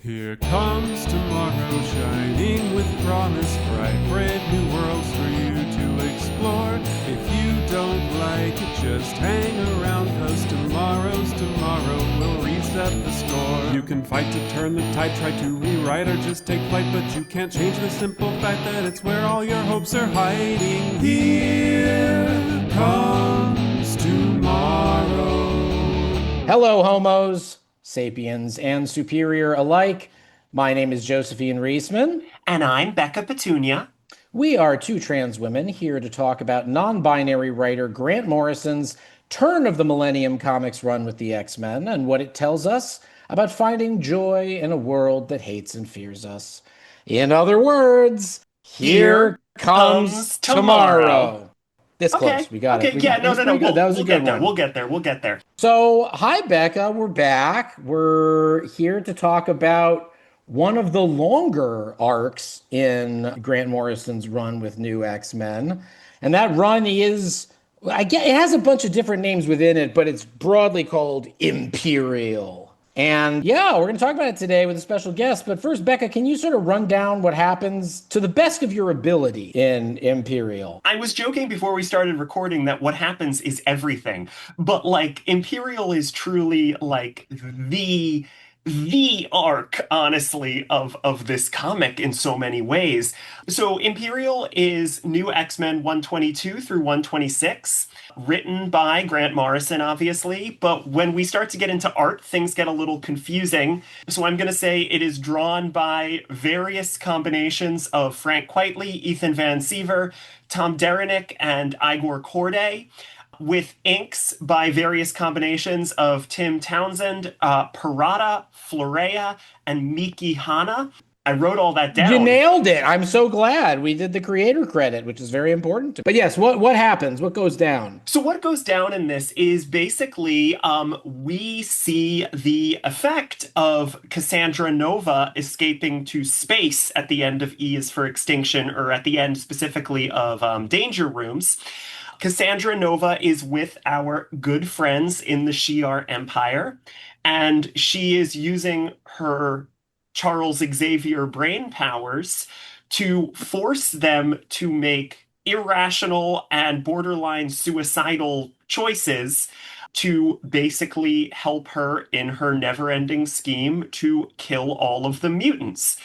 Here comes tomorrow, shining with promise, bright, brave new worlds for you to explore. If you don't like it, just hang around, cause tomorrow's tomorrow will reset the score. You can fight to turn the tide, try to rewrite, or just take flight, but you can't change the simple fact that it's where all your hopes are hiding. Here comes tomorrow. Hello, homos, sapiens, and superior alike. My name is Josephine Riesman. And I'm Becca Petunia. We are two trans women here to talk about non-binary writer Grant Morrison's turn of the millennium comics run with the X-Men and what it tells us about finding joy in a world that hates and fears us. In other words, here comes tomorrow. This close. We got it. No. That was a good one. We'll get there. So, hi, Becca. We're back. We're here to talk about one of the longer arcs in Grant Morrison's run with New X-Men. And that run is, it has a bunch of different names within it, but it's broadly called Imperial. And yeah, we're going to talk about it today with a special guest. But first, Becca, can you sort of run down what happens to the best of your ability in Imperial? I was joking before we started recording that what happens is everything. But like Imperial is truly like the arc, honestly, of this comic in so many ways. So Imperial is New X-Men 122 through 126, written by Grant Morrison, obviously. But when we start to get into art, things get a little confusing. So I'm going to say it is drawn by various combinations of Frank Quitely, Ethan Van Siever, Tom Derenick, and Igor Corday, with inks by various combinations of Tim Townsend, Parada, Florea, and Miki Hana. I wrote all that down. You nailed it. I'm so glad we did the creator credit, which is very important. But yes, what happens? What goes down? So what goes down in this is basically we see the effect of Cassandra Nova escaping to space at the end of E is for Extinction, or at the end specifically of Danger Rooms. Cassandra Nova is with our good friends in the Shi'ar Empire, and she is using her Charles Xavier brain powers to force them to make irrational and borderline suicidal choices to basically help her in her never-ending scheme to kill all of the mutants.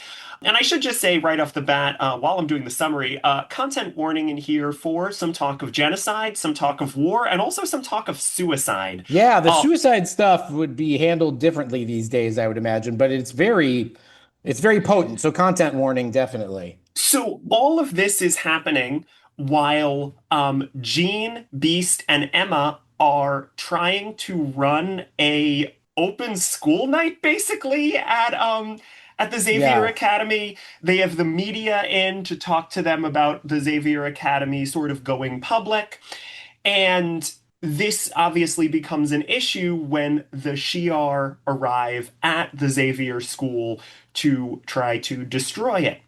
And I should just say right off the bat, while I'm doing the summary, content warning in here for some talk of genocide, some talk of war, and also some talk of suicide. Yeah, the suicide stuff would be handled differently these days, I would imagine, but it's very potent. So content warning, definitely. So all of this is happening while Jean, Beast, and Emma are trying to run a open school night, basically, at the Xavier Academy. They have the media in to talk to them about the Xavier Academy sort of going public. And this obviously becomes an issue when the Shi'ar arrive at the Xavier school to try to destroy it.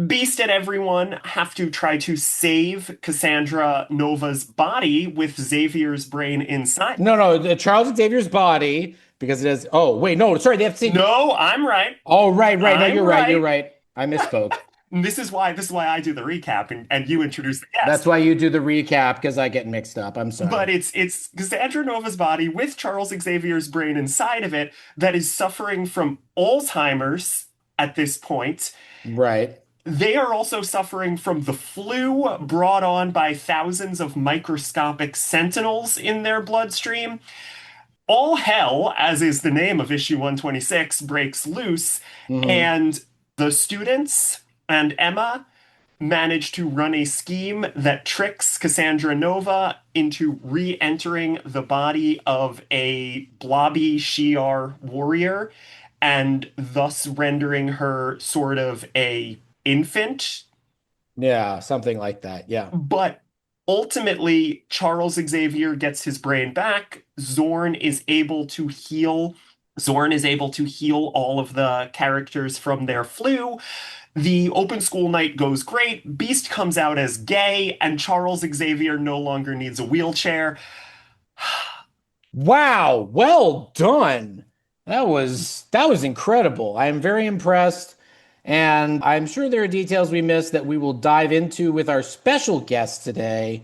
Beast and everyone have to try to save Cassandra Nova's body with Xavier's brain inside. No, Charles Xavier's body, because it has. Oh wait, no, sorry, they have to say. No, I'm right. Oh right. No, you're right. You're right. I misspoke. This is why I do the recap and you introduce the guest. That's why you do the recap, because I get mixed up. I'm sorry. But it's Cassandra Nova's body with Charles Xavier's brain inside of it that is suffering from Alzheimer's at this point. Right. They are also suffering from the flu brought on by thousands of microscopic sentinels in their bloodstream. All hell, as is the name of issue 126, breaks loose, and the students and Emma manage to run a scheme that tricks Cassandra Nova into re-entering the body of a blobby Shi'ar warrior, and thus rendering her sort of a infant. Yeah, something like that. Yeah. But ultimately, Charles Xavier gets his brain back. Zorn is able to heal all of the characters from their flu. The open school night goes great. Beast comes out as gay, and Charles Xavier no longer needs a wheelchair. Wow, well done. That was incredible. I am very impressed, and I'm sure there are details we missed that we will dive into with our special guest today.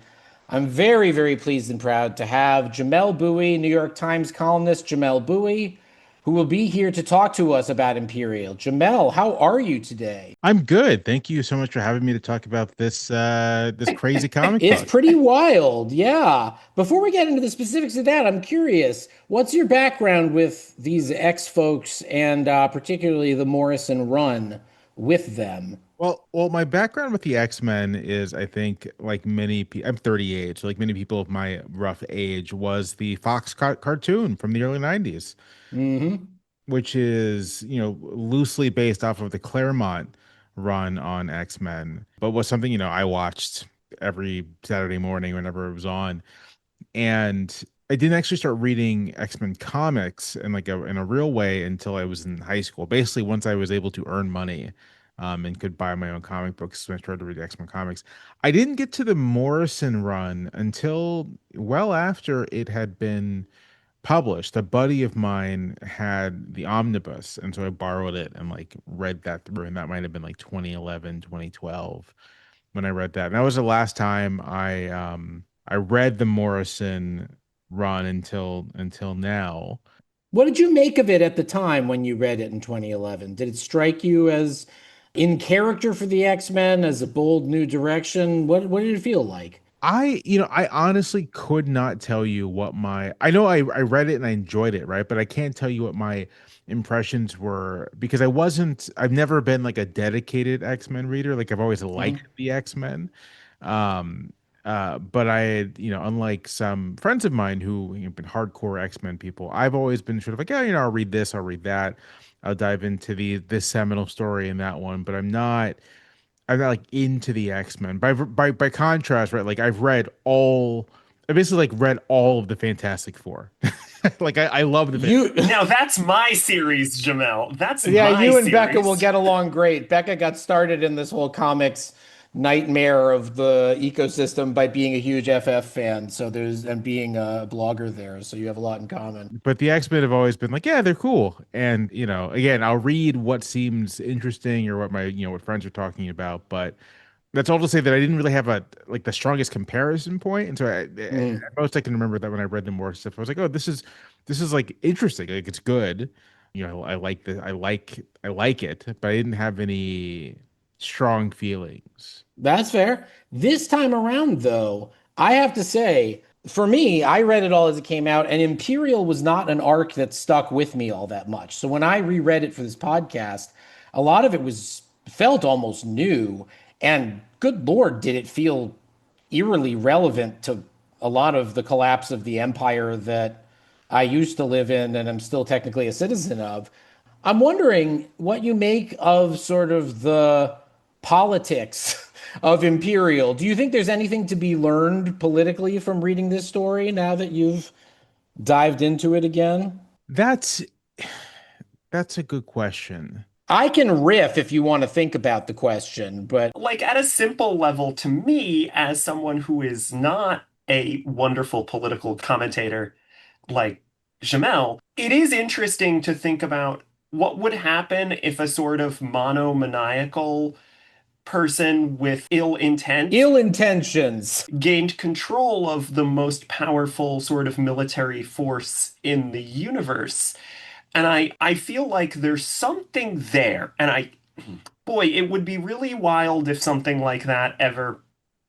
I'm very, very pleased and proud to have Jamelle Bouie, New York Times columnist Jamelle Bouie, who will be here to talk to us about Imperial. Jamelle, how are you today? I'm good. Thank you so much for having me to talk about this crazy comic It's book. pretty wild, yeah. Before we get into the specifics of that, I'm curious, what's your background with these X folks and particularly the Morrison run with them? Well, my background with the X-Men is, I think, like many people, I'm 38, so like many people of my rough age, was the Fox cartoon from the early 90s, Hmm. which is, loosely based off of the Claremont run on X-Men, but was something, I watched every Saturday morning whenever it was on. And I didn't actually start reading X-Men comics in a real way until I was in high school. Basically, once I was able to earn money, and could buy my own comic books, so I started to read X-Men comics. I didn't get to the Morrison run until well after it had been published. A buddy of mine had the omnibus, and so I borrowed it and like read that through, and that might have been like 2011, 2012 when I read that. And that was the last time I read the Morrison run until now. What did you make of it at the time when you read it in 2011? Did it strike you as in character for the X-Men, as a bold new direction? What did it feel like? I honestly could not tell you what I know I read it and I enjoyed it, right? But I can't tell you what my impressions were because I've never been like a dedicated X-Men reader. Like I've always liked Mhm. the X-Men. Um, but unlike some friends of mine who have been hardcore X-Men people, I've always been sort of like, yeah, I'll read this, I'll read that. I'll dive into this seminal story in that one, but I'm not like into the X-Men. By contrast, right? Like I basically like read all of the Fantastic Four. Like I love the You Now that's my series, Jamelle. That's Yeah, my you and Becca will series. get along great. Becca got started in this whole comics nightmare of the ecosystem by being a huge FF fan. So there's and being a blogger there. So you have a lot in common. but the X-Men have always been like, yeah, they're cool. And again, I'll read what seems interesting or what what friends are talking about, but that's all to say that I didn't really have the strongest comparison point. And so at Mm. most I can remember that when I read the more stuff, I was like, oh, this is like interesting. Like it's good. I like I like it, but I didn't have any strong feelings. That's fair. This time around, though, I have to say, for me, I read it all as it came out, and Imperial was not an arc that stuck with me all that much. So when I reread it for this podcast, a lot of it was felt almost new. And good Lord, did it feel eerily relevant to a lot of the collapse of the empire that I used to live in and I'm still technically a citizen of. I'm wondering what you make of sort of the politics of Imperial. Do you think there's anything to be learned politically from reading this story now that you've dived into it again? That's that's a good question. I can riff if you want to think about the question, but Like at a simple level, to me, as someone who is not a wonderful political commentator like Jamelle, it is interesting to think about what would happen if a sort of monomaniacal person with ill intent ill intentions. gained control of the most powerful sort of military force in the universe. And I feel like there's something there. And boy, it would be really wild if something like that ever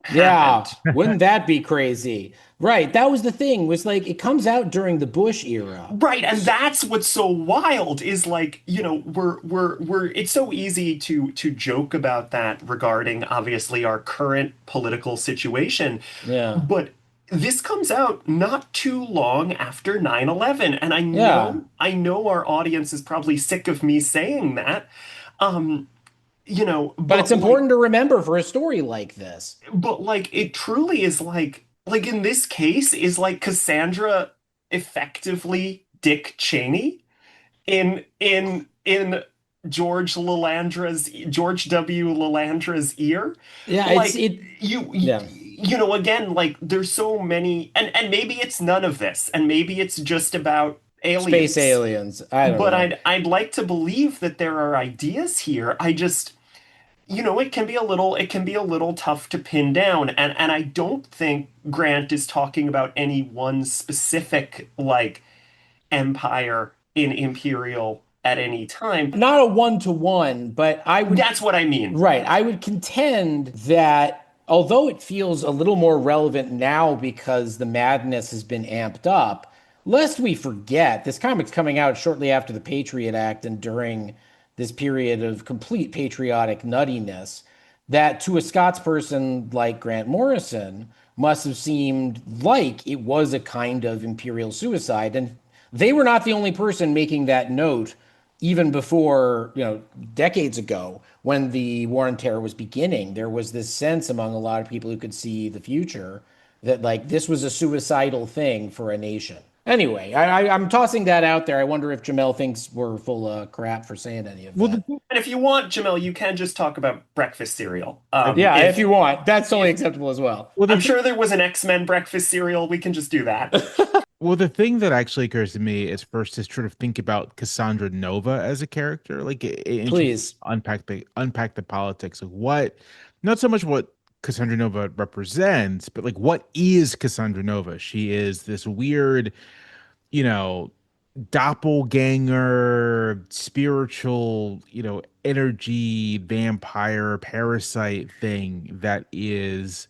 Yeah, happened. wouldn't that be crazy? Right, that was the thing, was like it comes out during the Bush era. Right, and that's what's so wild is like, we're it's so easy to joke about that regarding obviously our current political situation, Yeah. but this comes out not too long after 9/11, and I Yeah. know I know our audience is probably sick of me saying that. Um, But it's but like important to remember for a story like this. it truly is like in this case is like Cassandra effectively Dick Cheney in George W. Lalandra's ear. Yeah, it's Like it yeah. again, like there's so many, and maybe it's none of this, and maybe it's just about Space aliens. aliens. I don't But know. I'd like to believe that there are ideas here. I just, it can be a little tough to pin down. And I don't think Grant is talking about any one specific like empire in Imperial at any time. Not a one-to-one, but I would That's what I mean. right. I would contend that although it feels a little more relevant now because the madness has been amped up, lest we forget, this comic's coming out shortly after the Patriot Act and during this period of complete patriotic nuttiness, that to a Scots person like Grant Morrison must have seemed like it was a kind of imperial suicide. And they were not the only person making that note even before, decades ago when the war on terror was beginning. There was this sense among a lot of people who could see the future that like this was a suicidal thing for a nation. Anyway, I'm tossing that out there. I wonder if Jamelle thinks we're full of crap for saying any of Well, that. And if you want, Jamel, you can just talk about breakfast cereal. Yeah, if If you want, that's totally acceptable as well. well, I'm sure there was an X-Men breakfast cereal, we can just do that. well, the thing that actually occurs to me is first to sort of think about Cassandra Nova as a character, like and Please. unpack the politics of what, not so much what Cassandra Nova represents, but like what is Cassandra Nova? She is this weird, you know, doppelganger, spiritual, energy vampire parasite thing that is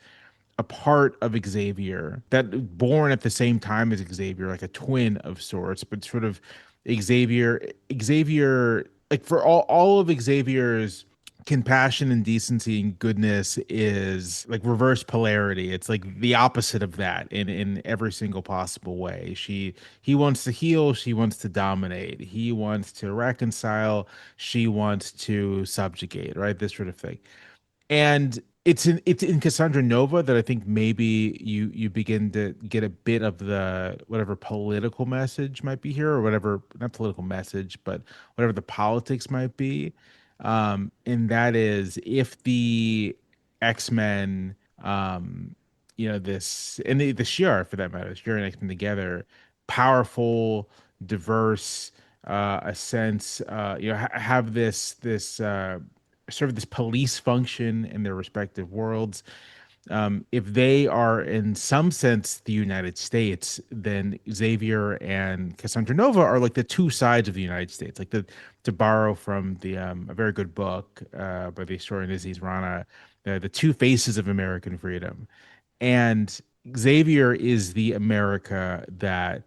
a part of Xavier, that born at the same time as Xavier, like a twin of sorts, but sort of Xavier, like for all of Xavier's compassion and decency and goodness is like reverse polarity. It's like the opposite of that in every single possible way. He wants to heal, she wants to dominate. He wants to reconcile, she wants to subjugate, right? This sort of thing. And it's in Cassandra Nova that I think maybe you begin to get a bit of the whatever political message might be here, or whatever, not political message, but whatever the politics might be. And that is if the X-Men, this and the Shi'ar for that matter, Shi'ar and X-Men together, powerful, diverse, a sense, have this sort of this police function in their respective worlds. If they are in some sense the United States, then Xavier and Cassandra Nova are like the two sides of the United States. Like to borrow from the a very good book by the historian Aziz Rana, the two faces of American freedom. And Xavier is the America that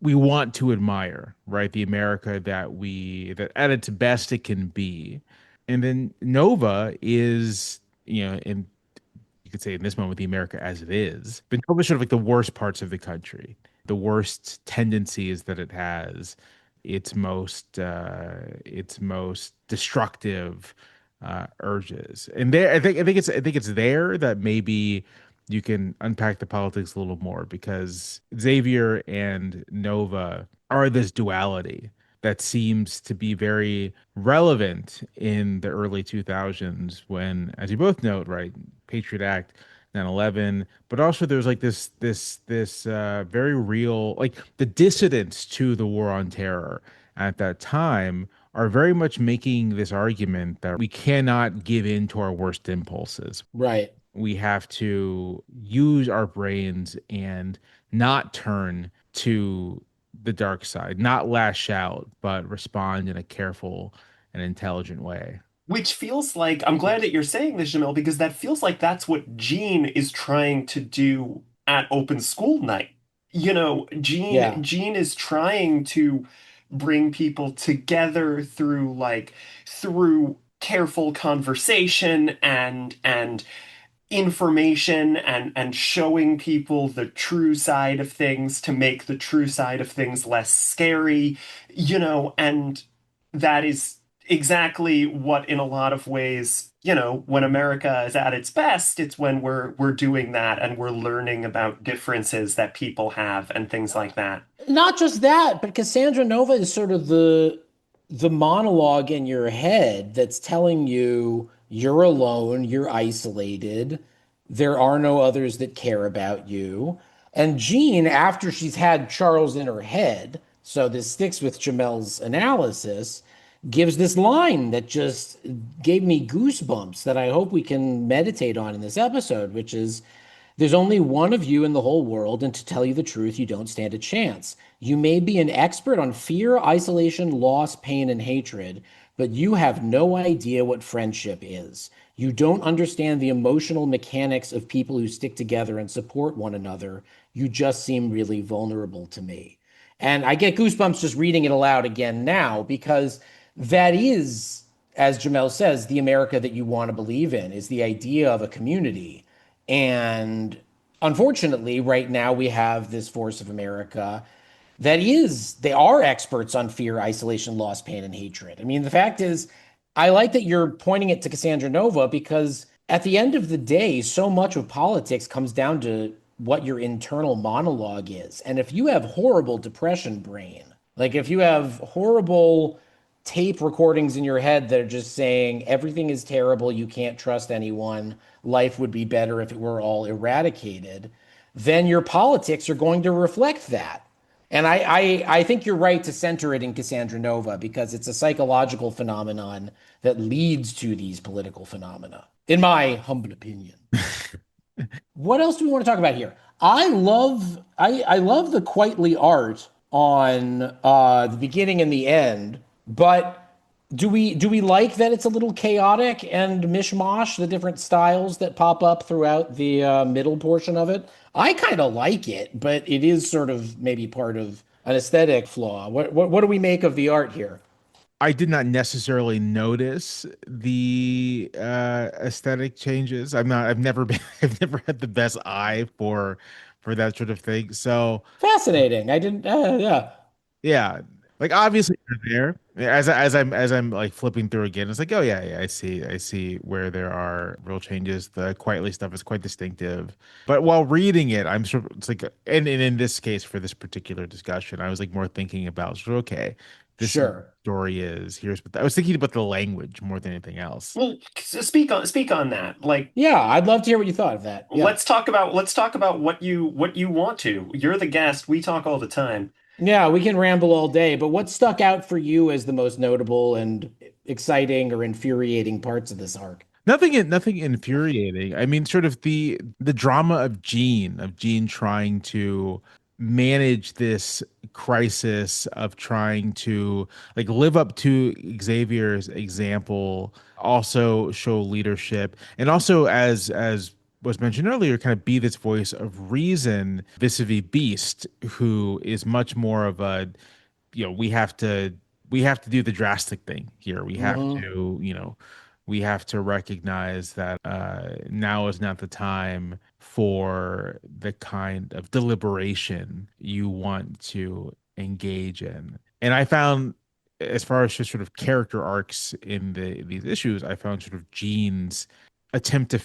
we want to admire, right? The America that at its best it can be. And then Nova is, and you could say in this moment, the America as it is, but Nova is sort of like the worst parts of the country, the worst tendencies that it has, its most destructive urges. And there, I think it's there that maybe you can unpack the politics a little more because Xavier and Nova are this duality that seems to be very relevant in the early 2000s when, as you both note, right, Patriot Act, 9/11, but also there's like this very real, like the dissidents to the war on terror at that time are very much making this argument that we cannot give in to our worst impulses. Right. We have to use our brains and not turn to the dark side, not lash out, but respond in a careful and intelligent way. Which feels like, I'm glad that you're saying this, Jamil, because that feels like that's what Gene is trying to do at Open School Night. Yeah. Gene is trying to bring people together through careful conversation and information and showing people the true side of things to make the true side of things less scary, and that is exactly what in a lot of ways, when America is at its best, it's when we're doing that and we're learning about differences that people have and things like that. Not just that, but Cassandra Nova is sort of the monologue in your head that's telling you you're alone, you're isolated, there are no others that care about you. And Jean, after she's had Charles in her head, So this sticks with Jamelle's analysis, gives this line that just gave me goosebumps that I hope we can meditate on in this episode, which is there's only one of you in the whole world, and to tell you the truth, you don't stand a chance. You may be an expert on fear, isolation, loss, pain, and hatred, but you have no idea what friendship is. You don't understand the emotional mechanics of people who stick together and support one another. You just seem really vulnerable to me. And I get goosebumps just reading it aloud again now because that is, as Jamelle says, the America that you want to believe in, is the idea of a community. And unfortunately, right now we have this force of America that is, they are experts on fear, isolation, loss, pain, and hatred. I mean, the fact is, I like that you're pointing it to Cassandra Nova because at the end of the day, so much of politics comes down to what your internal monologue is. And if you have horrible depression brain, like if you have horrible tape recordings in your head that are just saying everything is terrible, you can't trust anyone, life would be better if it were all eradicated, then your politics are going to reflect that. And I think you're right to center it in Cassandra Nova because it's a psychological phenomenon that leads to these political phenomena, in my humble opinion. What else do we want to talk about here? I love the Quitely art on the beginning and the end, but do we like that it's a little chaotic and mishmash, the different styles that pop up throughout the middle portion of it? I kind of like it, but it is sort of maybe part of an aesthetic flaw. What do we make of the art here? I did not necessarily notice the aesthetic changes. I've never been I've never had the best eye for that sort of thing. So Fascinating. I didn't. Yeah, yeah, like obviously they're there. As I'm like flipping through again, it's like, oh yeah, I see where there are real changes. The quietly stuff is quite distinctive. But while reading it, I'm sort of it's like and in this case for this particular discussion, I was like more thinking about sort of, okay, this sure. story is here's what I was thinking about the language more than anything else. Well, speak on that. Like, Yeah, I'd love to hear what you thought of that. Yeah. let's talk about what you want to. You're the guest. We talk all the time. Yeah, we can ramble all day, but what stuck out for you as the most notable and exciting or infuriating parts of this arc? Nothing infuriating. I mean, sort of the drama of Jean trying to manage this crisis of trying to like live up to Xavier's example, also show leadership, and also as was mentioned earlier, kind of be this voice of reason vis-a-vis Beast, who is much more of a we have to do the drastic thing here. We have Hmm. to, we have to recognize that now is not the time for the kind of deliberation you want to engage in. And I found, as far as just sort of character arcs in these issues, I found sort of Jean's attempt to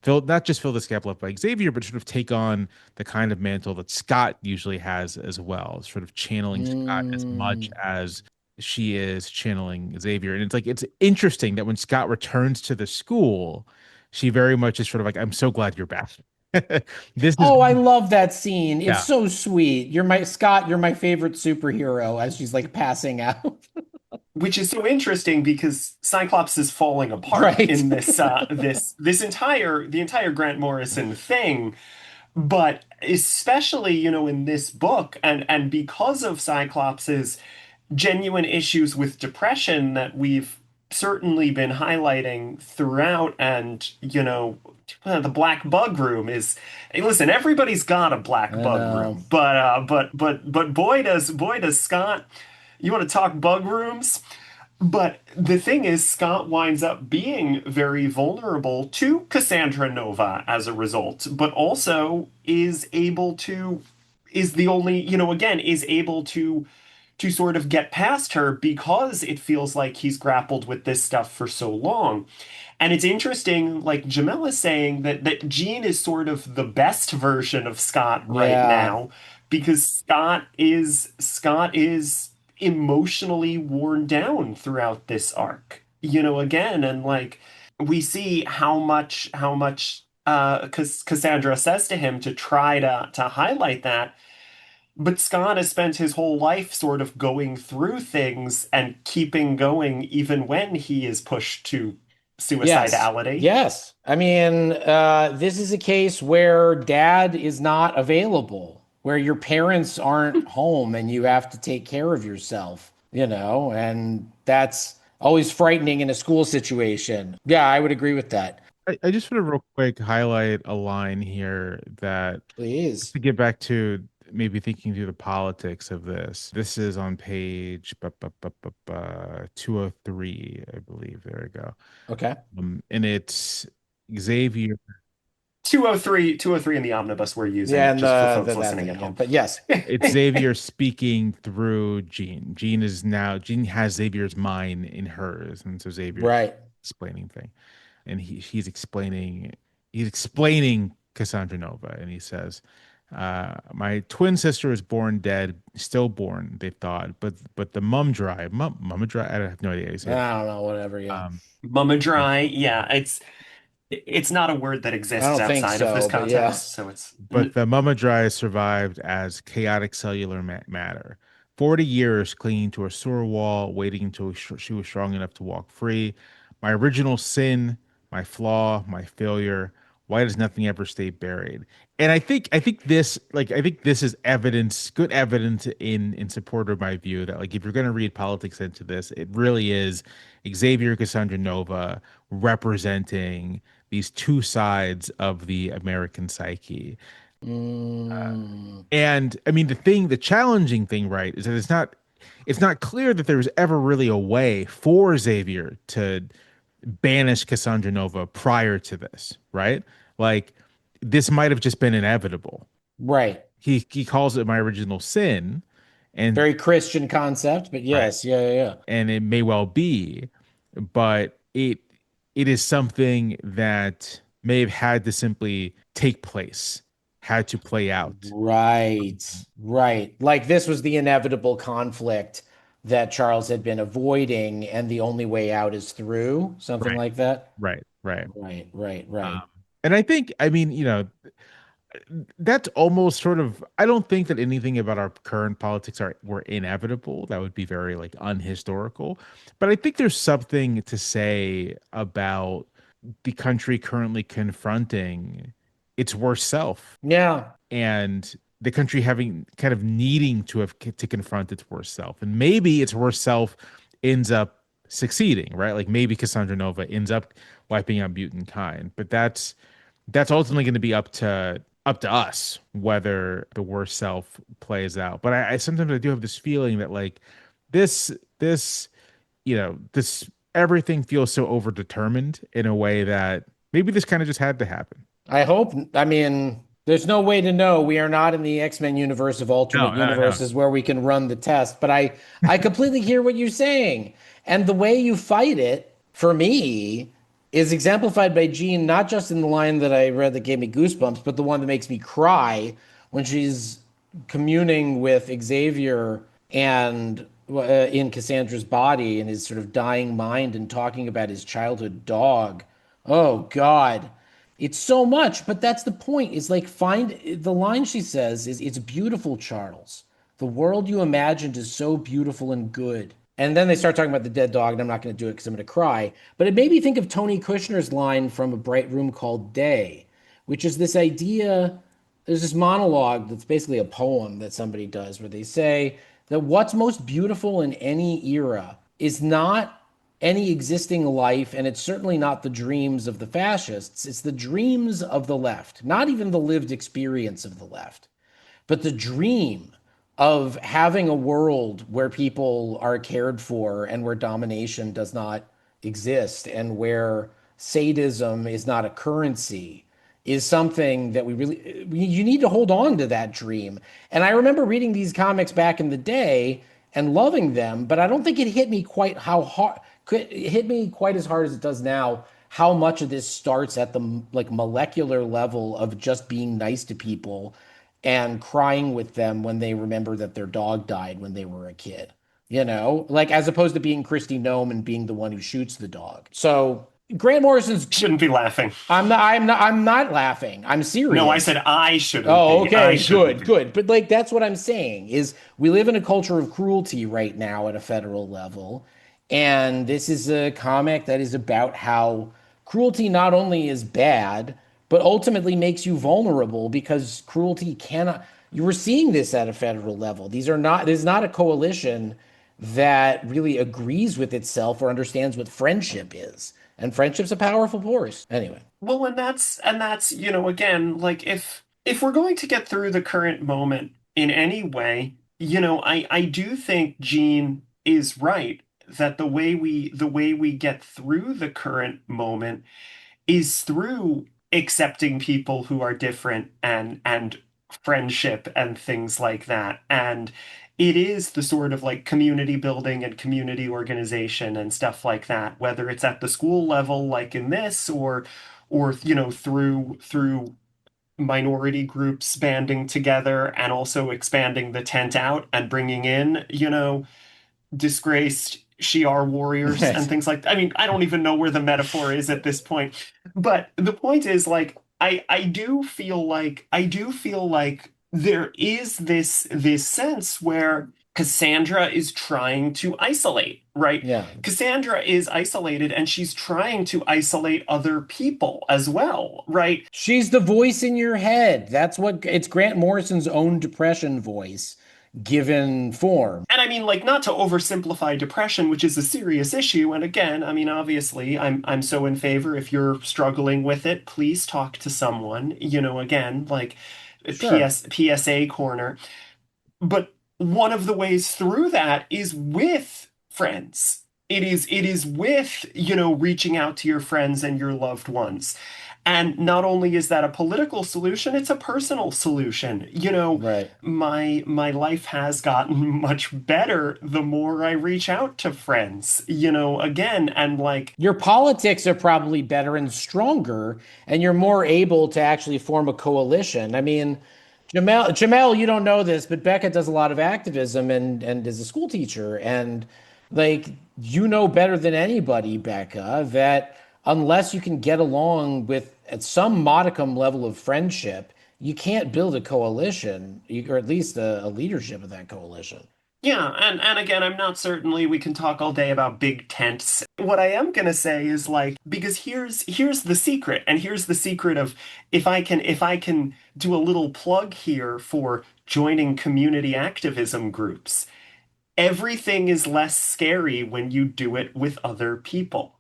not just fill this gap left by Xavier, but sort of take on the kind of mantle that Scott usually has as well, sort of channeling Scott as much Mm. as she is channeling Xavier. And it's like it's interesting that when Scott returns to the school, she very much is sort of like, I'm so glad you're back. This is Oh, I love that scene. It's yeah. so sweet. You're my Scott, you're my favorite superhero as she's like passing out. Which is so interesting because Cyclops is falling apart Right. in this entire the entire Grant Morrison thing. But especially, in this book, and because of Cyclops's genuine issues with depression that we've certainly been highlighting throughout, and the black bug room is, hey, listen, everybody's got a black I bug know. room, but boy does Scott. You want to talk bug rooms? But the thing is, Scott winds up being very vulnerable to Cassandra Nova as a result, but also is the only, again, is able to sort of get past her because it feels like he's grappled with this stuff for so long. And it's interesting, like Jamel is saying, that Jean is sort of the best version of Scott right Yeah. now because Scott is emotionally worn down throughout this arc. Again, and like we see how much Cassandra says to him to try to highlight that. But Scott has spent his whole life sort of going through things and keeping going even when he is pushed to Yes. suicidality. Yes. I mean, this is a case where dad is not available, where your parents aren't home and you have to take care of yourself, and that's always frightening in a school situation. Yeah, I would agree with that. I just want to real quick highlight a line here that Please. to get back to maybe thinking through the politics of this. This is on page 203, I believe. There we go. Okay. And it's Xavier. 203 in the omnibus we're Yeah, using, and just for the folks that listening thing at again. home. But yes. It's Xavier speaking through Jean. Jean has Xavier's mind in hers, and so Xavier Right. explaining thing, and he's explaining Cassandra Nova, and he says, "My twin sister was born dead, stillborn. They thought, but the mum dry. I have no idea how you say it. I don't know, whatever, yeah. Um, Mama dry, yeah, it's not a word that I exists don't think outside of this so, but yeah. context, so it's but the mama dry survived as chaotic cellular matter. 40 years clinging to a sewer wall, waiting until she was strong enough to walk free. My original sin, my flaw, my failure. Why does nothing ever stay buried? And I think this is evidence, good evidence in support of my view that like if you're going to read politics into this, it really is Xavier Cassandra Nova representing these two sides of the American psyche. Mm, And I mean, the challenging thing, right, is that it's not clear that there was ever really a way for Xavier to banish Cassandra Nova prior to this, right? Like this might have just been inevitable. right. He calls it my original sin, and Very Christian concept, but right, yes, yeah, yeah, yeah. and it may well be, but it is something that may have had to simply take place, had to play out. Right, right. Like this was the inevitable conflict that Charles had been avoiding, and the only way out is through, something Right, like that. right, right. Right, right, Um, right. and I think, I mean, that's almost sort of. I don't think that anything about our current politics were inevitable. That would be very like unhistorical. But I think there's something to say about the country currently confronting its worst self, Yeah, and the country having kind of needing to confront its worst self, and maybe its worst self ends up succeeding, right? Like maybe Cassandra Nova ends up wiping out mutant kind, but that's ultimately going to be up to us whether the worst self plays out. But I sometimes I do have this feeling that like this this everything feels so overdetermined in a way that maybe this kind of just had to happen. I hope. I mean, there's no way to know. We are not in the X-Men universe of alternate No, no, no. universes where we can run the test, but I completely hear what you're saying. And the way you fight it, for me, is exemplified by Jean, not just in the line that I read that gave me goosebumps, but the one that makes me cry when she's communing with Xavier and in Cassandra's body and his sort of dying mind and talking about his childhood dog. Oh God. It's so much, but that's the point. It's like find the line she says is it's beautiful, Charles. The world you imagined is so beautiful and good. And then they start talking about the dead dog, and I'm not going to do it because I'm going to cry. But it made me think of Tony Kushner's line from A Bright Room Called Day, which is this idea. There's this monologue that's basically a poem that somebody does where they say that what's most beautiful in any era is not any existing life, and it's certainly not the dreams of the fascists. It's the dreams of the left, not even the lived experience of the left, but the dream of having a world where people are cared for and where domination does not exist and where sadism is not a currency is something that you need to hold on to that dream. And I remember reading these comics back in the day and loving them, but I don't think it hit me quite how hard it hit me quite as hard as it does now. How much of this starts at the like molecular level of just being nice to people and crying with them when they remember that their dog died when they were a kid, like as opposed to being Christy Nome and being the one who shoots the dog. So Grant Morrison's. Shouldn't be laughing. I'm not laughing. I'm serious. No, I said I shouldn't Oh, be. I okay, shouldn't good, be. good. But like that's what I'm saying is we live in a culture of cruelty right now at a federal level. And this is a comic that is about how cruelty not only is bad, but ultimately makes you vulnerable because cruelty cannot you were seeing this at a federal level. There's not a coalition that really agrees with itself or understands what friendship is. And friendship's a powerful force. Anyway. Well, and that's, again, like if we're going to get through the current moment in any way, I do think Gene is right that the way we get through the current moment is through accepting people who are different and friendship and things like that. And it is the sort of like community building and community organization and stuff like that, whether it's at the school level, like in this, or through minority groups banding together and also expanding the tent out and bringing in, disgraced Shi'ar warriors and things like that. I mean, I don't even know where the metaphor is at this point. But the point is like I do feel like there is this sense where Cassandra is trying to isolate, right? Yeah. Cassandra is isolated and she's trying to isolate other people as well, right? She's the voice in your head. That's what it's Grant Morrison's own depression voice given form. And I mean, like, not to oversimplify depression, which is a serious issue. And again, I mean, obviously, I'm so in favor. If you're struggling with it, please talk to someone. Again, like Sure. PSA corner. But one of the ways through that is with friends. It is with, reaching out to your friends and your loved ones. And not only is that a political solution, it's a personal solution. Right. My life has gotten much better the more I reach out to friends, again, and like Your politics are probably better and stronger, and you're more able to actually form a coalition. I mean, Jamelle, you don't know this, but Becca does a lot of activism and is a school teacher. And like you know better than anybody, Becca, that unless you can get along with at some modicum level of friendship, you can't build a coalition, or at least a leadership of that coalition. yeah, and again, I'm not certainly we can talk all day about big tents. What I am gonna say is like because here's the secret, and here's the secret of if I can do a little plug here for joining community activism groups. Everything is less scary when you do it with other people.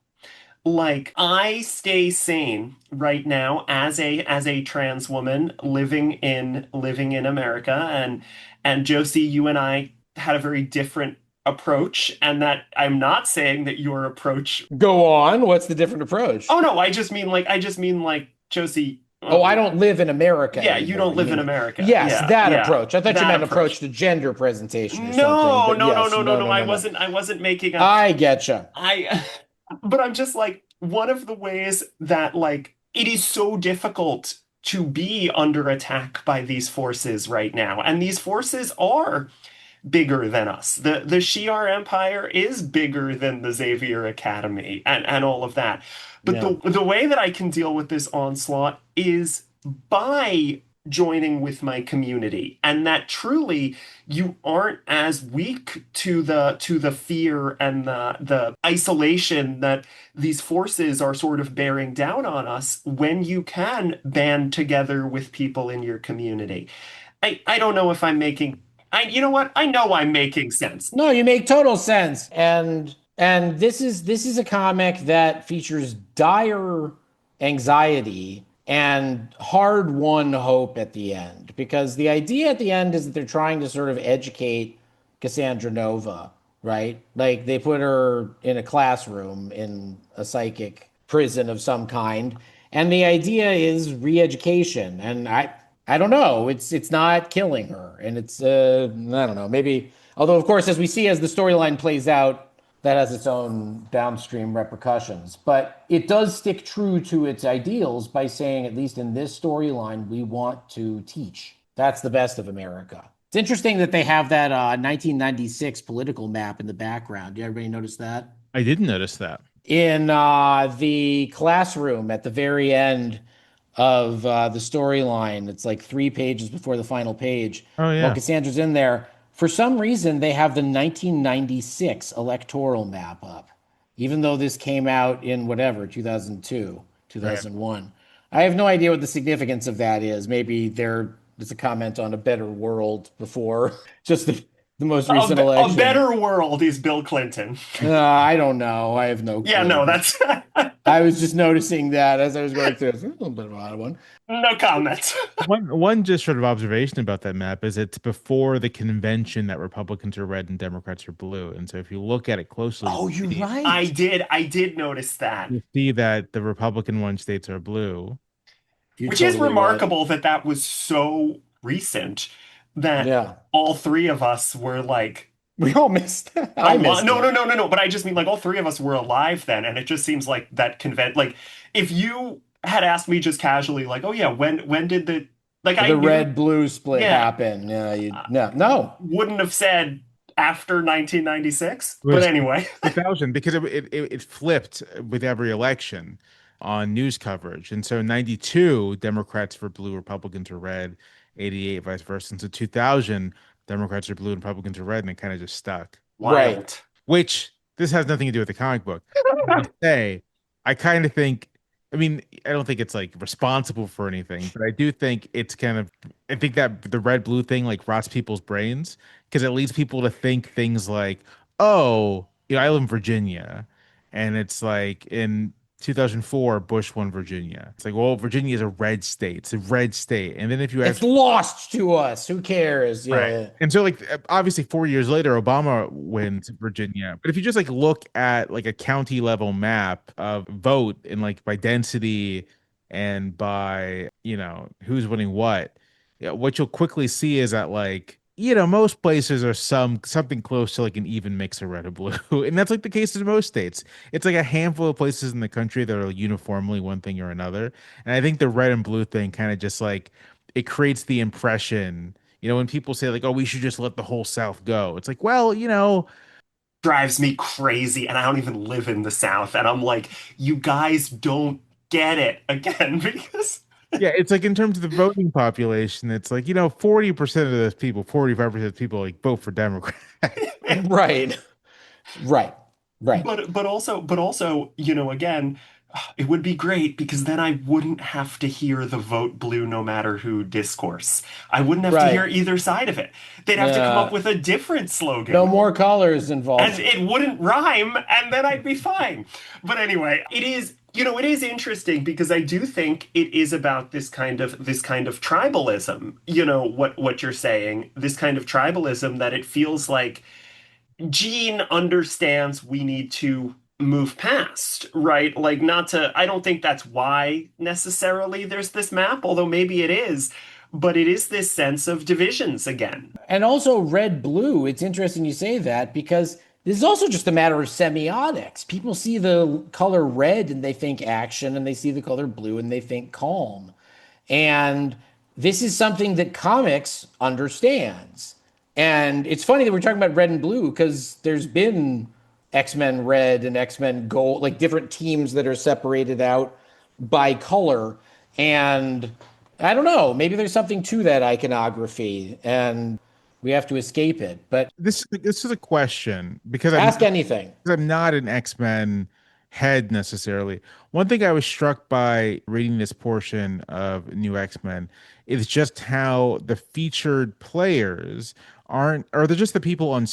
Like I stay sane right now as a trans woman living in America, and Josie, you and I had a very different approach, and that I'm not saying that your approach. Go on. What's the different approach? Oh no, I just mean like Josie. Oh, I don't live in America Yeah, you anymore. don't You live in mean, America. yes, Yeah, that yeah, approach. I thought you that meant approach approach. to gender presentation or something, No, but no, no, yes, no, no, no, no. no, I no, no. wasn't making a. I getcha. I but I'm just like one of the ways that like it is so difficult to be under attack by these forces right now. And these forces are bigger than us. The Shi'ar Empire is bigger than the Xavier Academy and all of that. But Yeah. the way that I can deal with this onslaught is by joining with my community, and that truly you aren't as weak to the fear and the isolation that these forces are sort of bearing down on us when you can band together with people in your community. I don't know if I'm making you know what? I know I'm making sense. No, you make total sense. And this is a comic that features dire anxiety and hard-won hope at the end because the idea at the end is that they're trying to sort of educate Cassandra Nova, right? Like they put her in a classroom in a psychic prison of some kind, and the idea is re-education. And I don't know, it's not killing her, and it's I don't know, maybe. Although of course, as we see as the storyline plays out, that has its own downstream repercussions. But it does stick true to its ideals by saying, at least in this storyline, we want to teach. That's the best of America. It's interesting that they have that 1996 political map in the background. Did everybody notice that? I didn't notice that. in the classroom at the very end of the storyline. It's like 3 pages before the final page. Oh While yeah, Cassandra's in there, for some reason, they have the 1996 electoral map up, even though this came out in whatever, 2002, right. 2001. I have no idea what the significance of that is. Maybe there's a comment on a better world before just the most recent A election. better world is Bill Clinton. I don't know. I have no Yeah, clue. no, But that's I was just noticing that as I was going through. It's a little bit of an odd one. no comment. One just sort of observation about that map is it's before the convention that Republicans are red and Democrats are blue. And so if you look at it closely, Oh, you're I right. did I did notice that, you see that the Republican one states are blue. You're which is totally right. remarkable that that was so recent that Yeah. all three of us were like We all missed it. I alive. missed No, it. no, no, no, no. But I just mean like all three of us were alive then, and it just seems like that convent. Like if you had asked me just casually, like, oh yeah, when did the like I The knew, red blue split yeah, happened. Yeah, no, no. wouldn't have said after 1996. It But was anyway, 2000 because it flipped with every election on news coverage. And so in 92, Democrats were blue, Republicans were red, 88, vice versa. And so 2000, Democrats are blue and Republicans are red, and it kind of just stuck. Right. wild. Which this has nothing to do with the comic book. I will say, I kind of think, I mean, I don't think it's like responsible for anything, but I do think it's kind of, I think that the red blue thing like rots people's brains because it leads people to think things like, oh, I live in Virginia, and it's like in 2004, Bush won Virginia. It's like, well, Virginia is a red state. It's a red state. And then if you It's actually lost to us. Who cares? right. Yeah. And so like obviously 4 years later Obama wins Virginia. But if you just like look at like a county level map of vote and like by density and by, who's winning what you'll quickly see is that like most places are something close to like an even mix of red and blue. And that's like the case in most states. It's like a handful of places in the country that are uniformly one thing or another. And I think the red and blue thing kind of just like it creates the impression when people say like, "Oh, we should just let the whole South go," it's like, well, Drives me crazy, and I don't even live in the South, and I'm like, you guys don't get it again because yeah, it's like in terms of the voting population, it's like 40% of those people, 45% of people like vote for Democrat. Right. Right. Right. but also, again, it would be great because then I wouldn't have to hear the vote blue no matter who discourse. I wouldn't have to hear Right. either side of it. They'd have to come up Uh, with a different no slogan. more colors And involved. it wouldn't rhyme, and then I'd be fine. But anyway, it is interesting because I do think it is about this kind of tribalism. What you're saying, this kind of tribalism that it feels like Gene understands we need to move past, right? Like not to, I don't think that's why necessarily there's this map, although maybe it is, but it is this sense of divisions again. And also red blue. It's interesting you say that because this is also just a matter of semiotics. People see the color red and they think action, and they see the color blue and they think calm. And this is something that comics understands. And it's funny that we're talking about red and blue because there's been X-Men Red and X-Men Gold, like different teams that are separated out by color. And I don't know, maybe there's something to that iconography and we have to escape it. But This is a question because ask anything. I'm not an X-Men head necessarily. One thing I was struck by reading this portion of New X-Men is just how the featured players aren't, or they're just the people on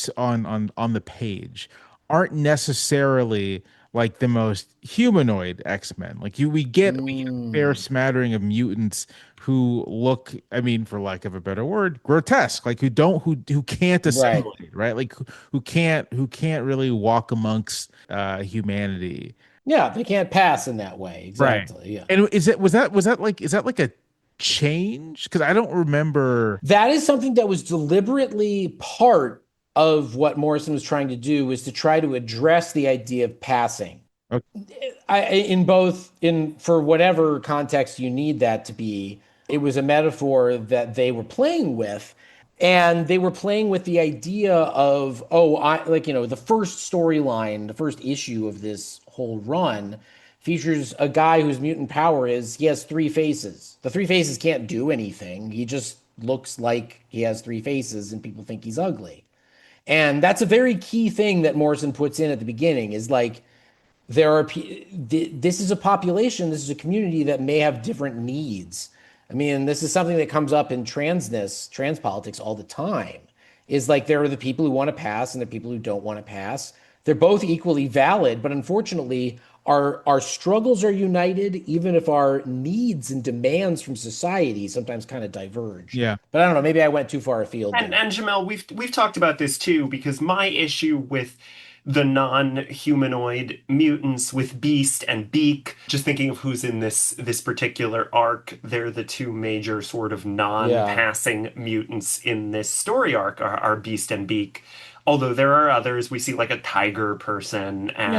the page aren't necessarily like the most humanoid X-Men. Like we get a fair Mm, smattering of mutants who look, I mean, for lack of a better word, grotesque, like who can't right. assimilate, right? Like who can't really walk amongst humanity. Yeah, they can't pass in that way. Right. Exactly. Yeah. And was that like is that like a change? Because I don't remember. That is something that was deliberately part of what Morrison was trying to do, was to try to address the idea of passing. Okay. In both, in for whatever context you need that to be, it was a metaphor that they were playing with. And they were playing with the idea of, oh, I like, the first storyline, the first issue of this whole run, features a guy whose mutant power is he has three faces. The three faces can't do anything. He just looks like he has three faces, and people think he's ugly. And that's a very key thing that Morrison puts in at the beginning is like, this is a population, this is a community that may have different needs. I mean, this is something that comes up in trans politics all the time. Is like there are the people who want to pass and the people who don't want to pass. They're both equally valid, but unfortunately, our struggles are united, even if our needs and demands from society sometimes kind of diverge. Yeah. But I don't know, maybe I went too far afield And there. Jamelle, we've talked about this too, because my issue with the non-humanoid mutants with Beast and Beak, just thinking of who's in this particular arc, they're the two major sort of Yeah. non-passing mutants in this story arc are Beast and Beak. Although there are others, we see like a tiger person and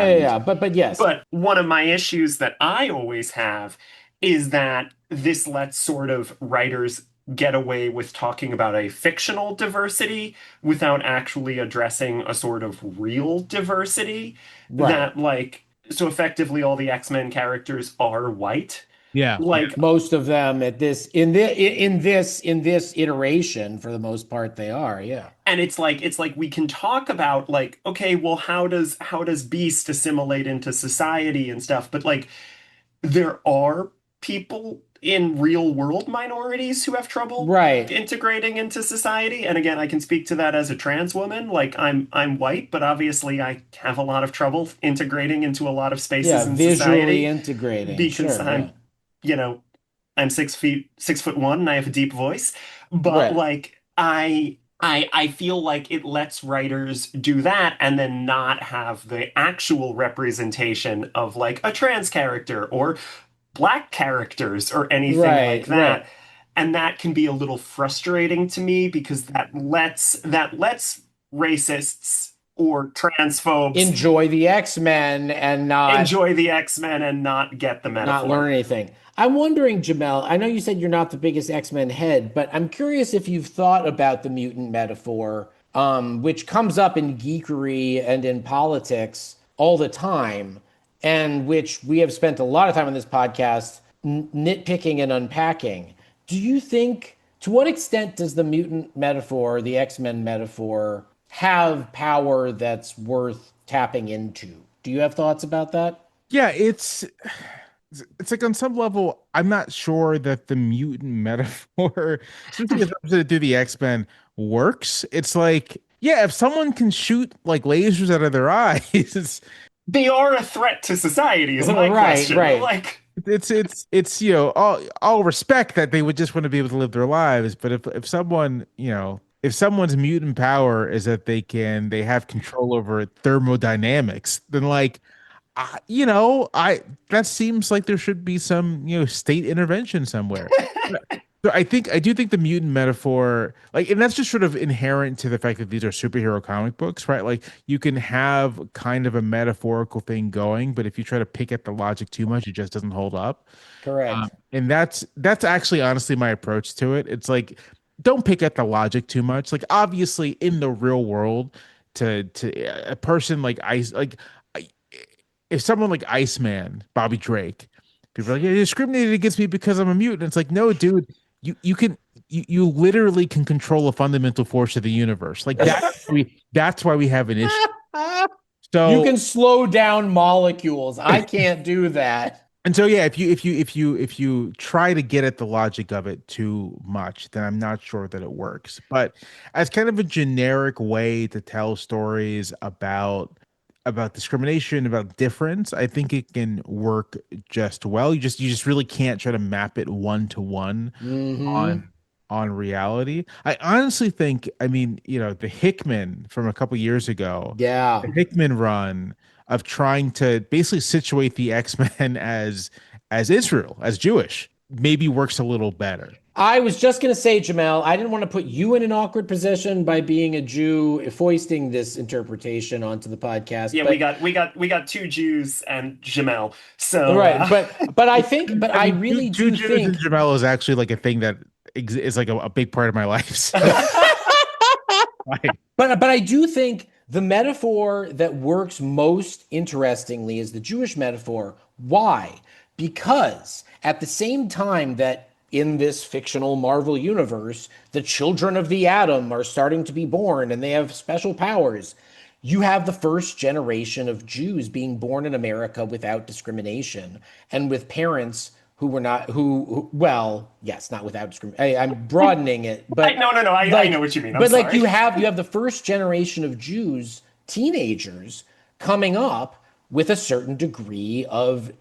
But yes. but one of my issues that I always have is that this lets sort of writers get away with talking about a fictional diversity without actually addressing a sort of real diversity Right. that like so effectively all the X-Men characters are white. Yeah. Like Most of them at this in this iteration, for the most part, they are. Yeah. and it's like we can talk about like okay, well how does Beast assimilate into society and stuff, but like there are people in real world minorities who have trouble Right. integrating into society. And again, I can speak to that as a trans woman. Like I'm white, but obviously I have a lot of trouble integrating into a lot of Yeah. spaces in Visually society integrating. because Sure. Yeah. you know, I'm 6'1" and I have a deep voice. But Right. like I feel like it lets writers do that and then not have the actual representation of like a trans character or black characters or anything like Right. that. Right. And that can be a little frustrating to me because that lets racists or transphobes Enjoy the X-Men and enjoy the X-Men and not get the not metaphor. learn anything. I'm wondering, Jamelle, I know you said you're not the biggest X-Men head, but I'm curious if you've thought about the mutant metaphor, which comes up in geekery and in politics all the time, and which we have spent a lot of time on this podcast nitpicking and unpacking. Do you think, to what extent does the mutant metaphor, the X-Men metaphor, have power that's worth tapping into? Do you have thoughts about that? Yeah, it's like on some level, I'm not sure that the mutant metaphor, especially as represented through the X-Men, works. It's like, yeah, if someone can shoot like lasers out of their eyes, They are a threat to society, is my Right, question. right. Like, it's all respect that they would just want to be able to live their lives. But if someone, if someone's mutant power is that they have control over thermodynamics, then like I that seems like there should be some, state intervention somewhere. So I do think the mutant metaphor, like, and that's just sort of inherent to the fact that these are superhero comic books, right? Like, you can have kind of a metaphorical thing going, but if you try to pick at the logic too much, it just doesn't hold up. Correct. And that's actually honestly my approach to it. It's like, don't pick at the logic too much. Like, obviously, in the real world, to a person like if someone like Iceman, Bobby Drake, people are like, yeah, you discriminated against me because I'm a mutant. It's like, no, dude, you literally can control a fundamental force of the universe. Like that's why we have an issue. You So can slow down molecules. I can't do that. and so yeah, if you try to get at the logic of it too much, then I'm not sure that it works. But as kind of a generic way to tell stories about discrimination, about difference, I think it can work just well. You just really can't try to map it one to one Hmm. on reality. I honestly think, I mean, the Hickman from a couple years ago, Yeah. the Hickman run of trying to basically situate the X-Men as Israel, as Jewish, maybe works a little better. I was just going to say, Jamelle, I didn't want to put you in an awkward position by being a Jew, foisting this interpretation onto the podcast. yeah, we got two Jews and Jamelle. So Right, but I think, but I I mean, really two do Jews and think. Jamel is actually like a thing that is like a big part of my life. So, like, But I do think The metaphor that works most interestingly is the Jewish metaphor. Why? Because at the same time that in this fictional Marvel universe, the children of the atom are starting to be born and they have special powers, you have the first generation of Jews being born in America without discrimination and with parents who were not well, yes, not without discrimination. I'm broadening it, but No, I know what you mean. I'm but like sorry. you have the first generation of Jews, teenagers, coming up with a certain degree of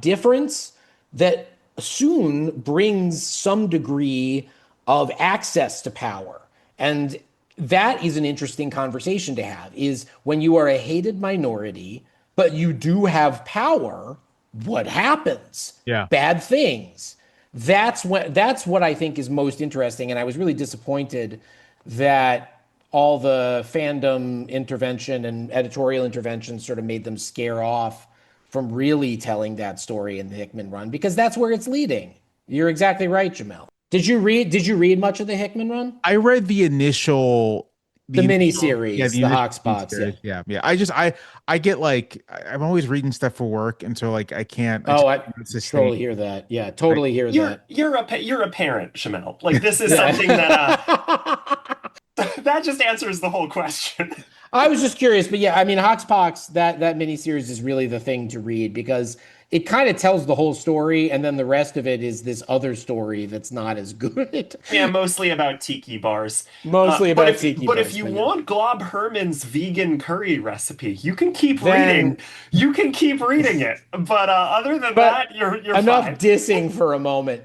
difference that soon brings some degree of access to power. And that is an interesting conversation to have, is when you are a hated minority, but you do have power, what happens? Yeah. Bad things. That's what I think is most interesting. And I was really disappointed that all the fandom intervention and editorial intervention sort of made them scare off from really telling that story in the Hickman run, because that's where it's leading. You're exactly right, Jamelle. Did you read much of the Hickman run? I read The mini yeah, series, the the initial Hawk spots, yeah. series. Yeah, yeah. I get like I'm always reading stuff for work, and so like I can't. I Oh, just I can't sustain. totally hear that. Yeah, totally hear You're that. you're a parent, Jamelle. Like this is Yeah. something that that just answers the whole question. I was just curious, but yeah, I mean, Hoxpox, that miniseries is really the thing to read because it kind of tells the whole story, and then the rest of it is this other story that's not as good. Yeah, mostly about tiki bars. Mostly But about if tiki but if bars, you but yeah. want Glob Herman's vegan curry recipe, you can keep reading. Then, You can keep reading it. But other than but that, you're enough fine. dissing for a moment.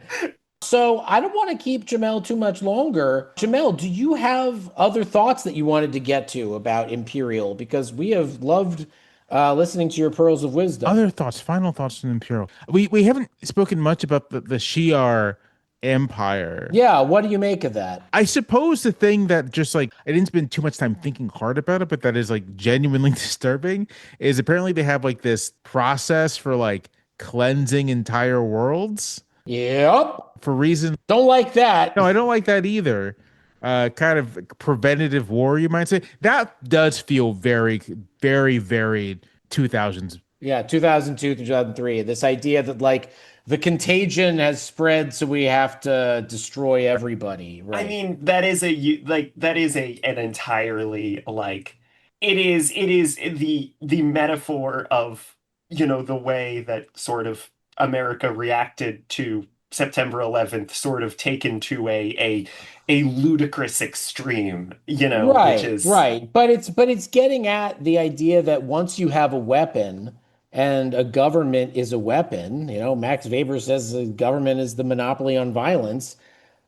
So I don't want to keep Jamelle too much longer. Jamelle, do you have other thoughts that you wanted to get to about Imperial? Because we have loved listening to your pearls of wisdom. Other thoughts, final thoughts on Imperial. We haven't spoken much about the Shi'ar Empire. Yeah, what do you make of that? I suppose the thing that just like I didn't spend too much time thinking hard about it, but that is like genuinely disturbing is apparently they have like this process for like cleansing entire worlds Yep. for reasons. Don't like that. No, I don't like that either. Kind of preventative war, you might say. That does feel very, very, very 2000s. Yeah, 2002 through 2003. This idea that like the contagion has spread, so we have to destroy everybody. I Right. mean, that is a an entirely like it is the metaphor of, you know, the way that sort of America reacted to September 11th, sort of taken to a ludicrous extreme, you know, which Right, is right. But it's getting at the idea that once you have a weapon and a government is a weapon, Max Weber says the government is the monopoly on violence.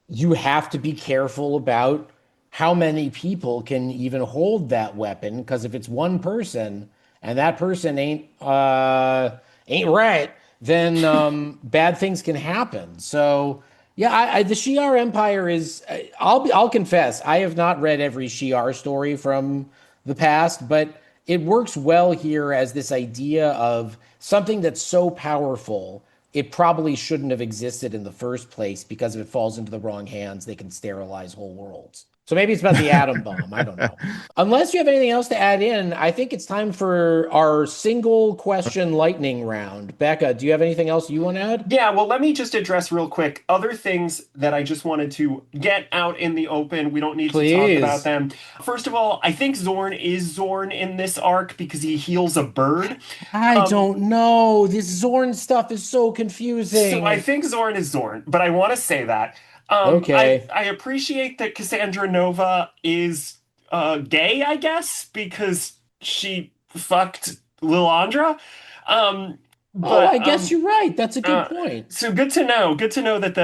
You have to be careful about how many people can even hold that weapon, because if it's one person and that person ain't right, then bad things can happen. So yeah, the Shi'ar Empire is. I'll confess, I have not read every Shi'ar story from the past, but it works well here as this idea of something that's so powerful it probably shouldn't have existed in the first place, because if it falls into the wrong hands, they can sterilize whole worlds. So maybe it's about the atom bomb. I don't know. Unless you have anything else to add in, I think it's time for our single question lightning round. Becca, do you have anything else you want to add? yeah, well, let me just address real quick other things that I just wanted to get out in the open. We don't need to talk about Please. them. First of all, I think Zorn is Zorn in this arc because he heals a bird. I Um, don't know. This Zorn stuff is so So I confusing. think Zorn is Zorn, but I want to say that Okay. I appreciate that Cassandra Nova is gay, I guess, because she fucked Lilandra. Um, Oh, but I guess you're right. That's a good uh, point. so good to know. Good to know that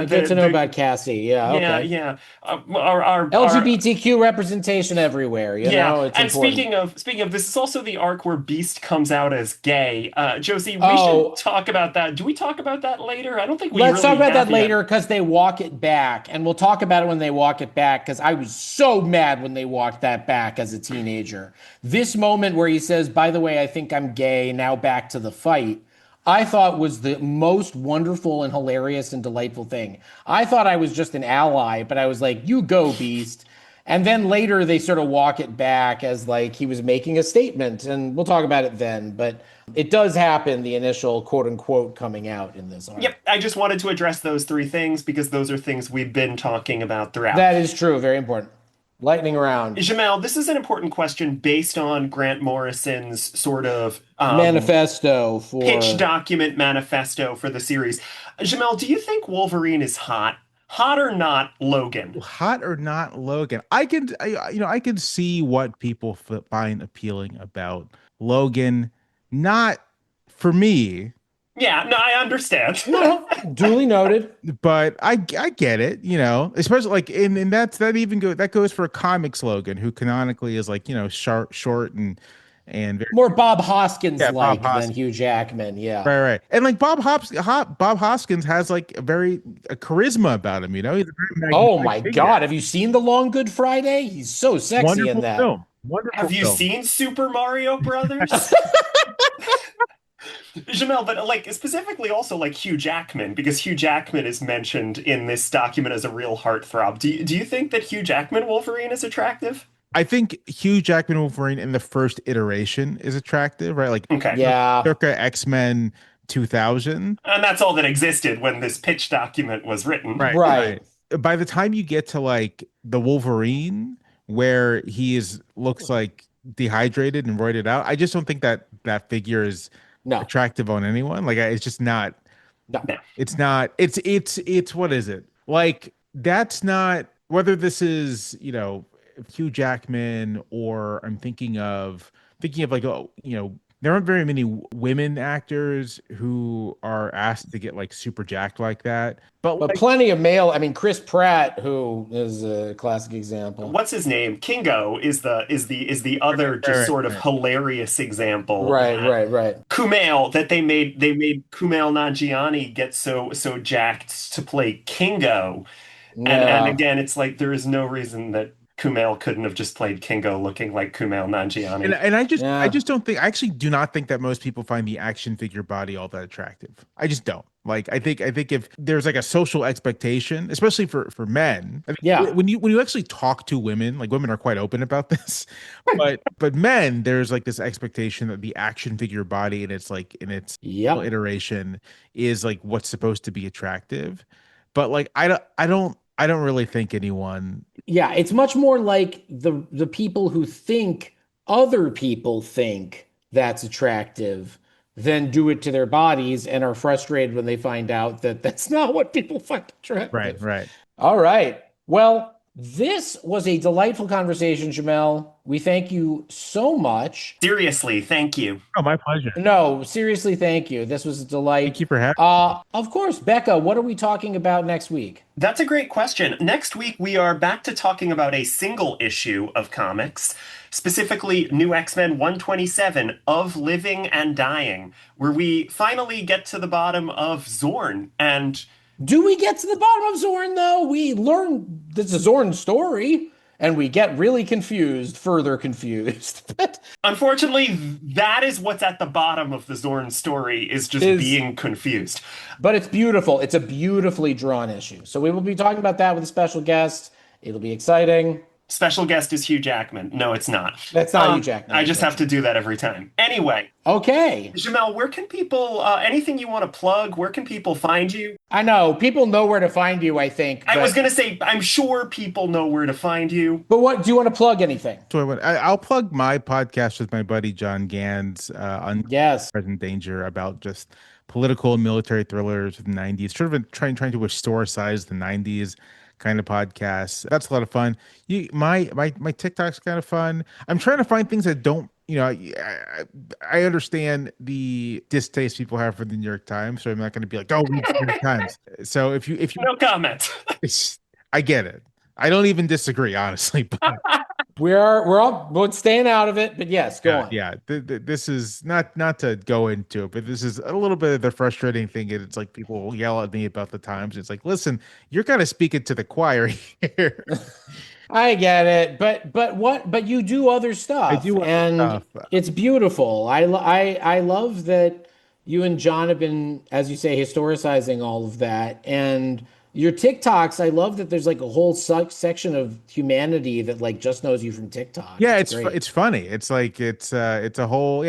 Good to know about Cassie. Yeah, yeah, okay. yeah. Our LGBTQ representation everywhere, yeah, it's and important. speaking of, this is also the arc where Beast comes out as gay. Josie, we should Oh, talk about that. Do we talk about that later? I don't think we let's talk really about have that yet. later because they walk it back, and we'll talk about it when they walk it back because I was so mad when they walked that back as a teenager. This moment where he says, "By the way, I think I'm gay, now back to the fight," I thought was the most wonderful and hilarious and delightful thing. I thought I was just an ally, but I was like, "You go, Beast." And then later they sort of walk it back as like he was making a statement, and we'll talk about it then. But it does happen, the initial quote unquote coming out in this arc. Yep, I just wanted to address those three things because those are things we've been talking about throughout. That is true. Very important. Lightning round. Jamelle, this is an important question based on Grant Morrison's sort of Manifesto for pitch document manifesto for the series. Jamelle, do you think Wolverine is hot? Hot or not, Logan? Hot or not, Logan? I can see what people find appealing about Logan. Not for me. Yeah, no, I understand. no, duly noted. But I get it, especially like in that goes for a comics Logan, who canonically is like, short and very More Bob Hoskins Bob like than Hoskins. Hugh Jackman. Yeah. Right. And like Bob Hoskins has like a charisma about him, He's a very Oh magnetic my figure. God. Have you seen The Long Good Friday? He's so sexy Wonderful in that. film. Wonderful Have you film. seen Super Mario Brothers? Jamelle, but like specifically also like Hugh Jackman, because Hugh Jackman is mentioned in this document as a real heartthrob. Do you think that Hugh Jackman Wolverine is attractive? I think Hugh Jackman Wolverine in the first iteration is attractive, right? Like, Okay. Yeah. circa X-Men 2000. And that's all that existed when this pitch document was written. Right. By the time you get to like the Wolverine, where looks like dehydrated and roided out, I just don't think that figure is No. attractive on anyone. Like, it's just not. No. It's not. It's what is it? Like, that's not, whether this is, Hugh Jackman, or I'm thinking of like, there aren't very many women actors who are asked to get like super jacked like that. But like, plenty of male. I mean, Chris Pratt, who is a classic example. What's his name? Kingo is the other just sort of hilarious example. Right. Kumail, that they made Kumail Nanjiani get so jacked to play Kingo. And again, it's like there is no reason that Kumail couldn't have just played Kingo looking like Kumail Nanjiani. and I just don't think, I actually do not think that most people find the action figure body all that attractive. I just don't. Like, I think if there's like a social expectation, especially for men, when you actually talk to women, like, women are quite open about this, but men, there's like this expectation that the action figure body in its iteration is like what's supposed to be attractive. But like, I don't really think anyone. Yeah, it's much more like the people who think other people think that's attractive than do it to their bodies and are frustrated when they find out that that's not what people find attractive. Right. All right. Well, this was a delightful conversation, Jamelle. We thank you so much. Seriously, thank you. Oh, my pleasure. No, seriously, thank you. This was a delight. Thank you for having me. Of course, Becca, what are we talking about next week? That's a great question. Next week, we are back to talking about a single issue of comics, specifically New X-Men 127, Of Living and Dying, where we finally get to the bottom of Zorn. And do we get to the bottom of Zorn, though? We learn this is Zorn's story, and we get really further confused. But unfortunately, that is what's at the bottom of the Zorn story, is just being confused. But it's beautiful. It's a beautifully drawn issue. So we will be talking about that with a special guest. It'll be exciting. Special guest is Hugh Jackman. No, it's not. That's not Hugh Jackman. I just have to do that every time. Anyway. Okay. Jamelle, where can people, anything you want to plug, where can people find you? I know. People know where to find you, I think. I was going to say, I'm sure people know where to find you. But what, do you want to plug anything? So I'll plug my podcast with my buddy John Gans on Present Danger, about just political and military thrillers of the 90s, sort of trying to historicize the 90s kind of podcast. That's a lot of fun. My TikTok's kind of fun. I'm trying to find things that don't, I understand the distaste people have for the New York Times, so I'm not going to be like, oh, read the New York Times. So if you no comment. I get it. I don't even disagree, honestly. But we're staying out of it, but yes, go on. Yeah, this is not to go into it, but this is a little bit of the frustrating thing. It's like people will yell at me about the Times. It's like, listen, you're kind of speaking to the choir here. I get it, but you do other stuff. I do other stuff. It's beautiful. I love that you and John have been, as you say, historicizing all of that, and Your TikToks, I love that there's like a whole section of humanity that like just knows you from TikTok. Yeah, It's it's great. it's funny. It's like it's a whole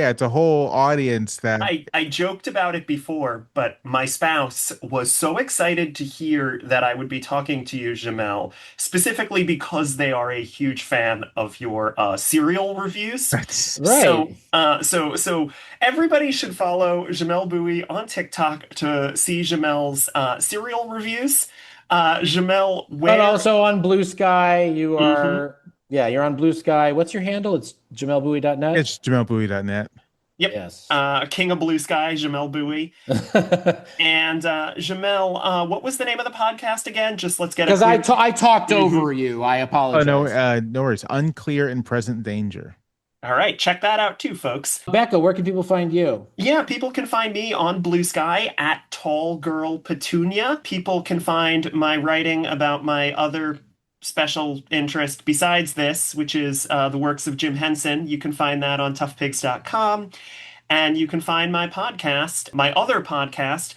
audience that I joked about it before, but my spouse was so excited to hear that I would be talking to you, Jamelle, specifically because they are a huge fan of your cereal reviews. that's So, Right. so everybody should follow Jamelle Bouie on TikTok to see Jamelle's cereal reviews. Jamelle, But where? also on Blue Sky, you Mhm. are, yeah, you're on Blue Sky. What's your handle? It's jamellebouie.net. it's JamelleBowie.net. Yep. Yes. King of Blue Sky, Jamelle Bouie. And Jamelle, what was the name of the podcast again? Just let's get a Because clear. I talked Mhm. over you. I Oh no, apologize. no worries. Unclear and present danger. All right, check that out too, folks. Becca, where can people find you? Yeah, people can find me on Blue Sky at Tall Girl Petunia. People can find my writing about my other special interest besides this, which is the works of Jim Henson. You can find that on toughpigs.com. And you can find my podcast, my other podcast,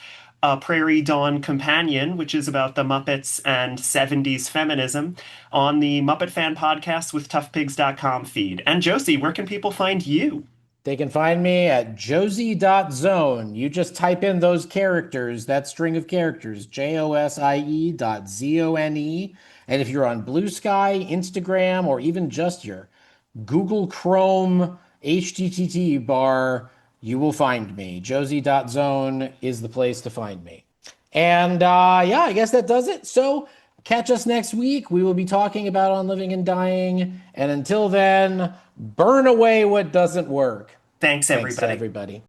Prairie Dawn Companion, which is about the Muppets and 70s feminism, on the Muppet Fan Podcast with toughpigs.com feed. And Josie, where can people find you? They can find me at josie.zone. You just type in those characters, that string of characters, JOSIE.ZONE. And if you're on Blue Sky, Instagram, or even just your Google Chrome HTTP bar, you will find me. Josie.zone is the place to find me. And yeah, I guess that does it. So catch us next week. We will be talking about On Living and Dying. And until then, burn away what doesn't work. Thanks, Thanks, everybody. everybody.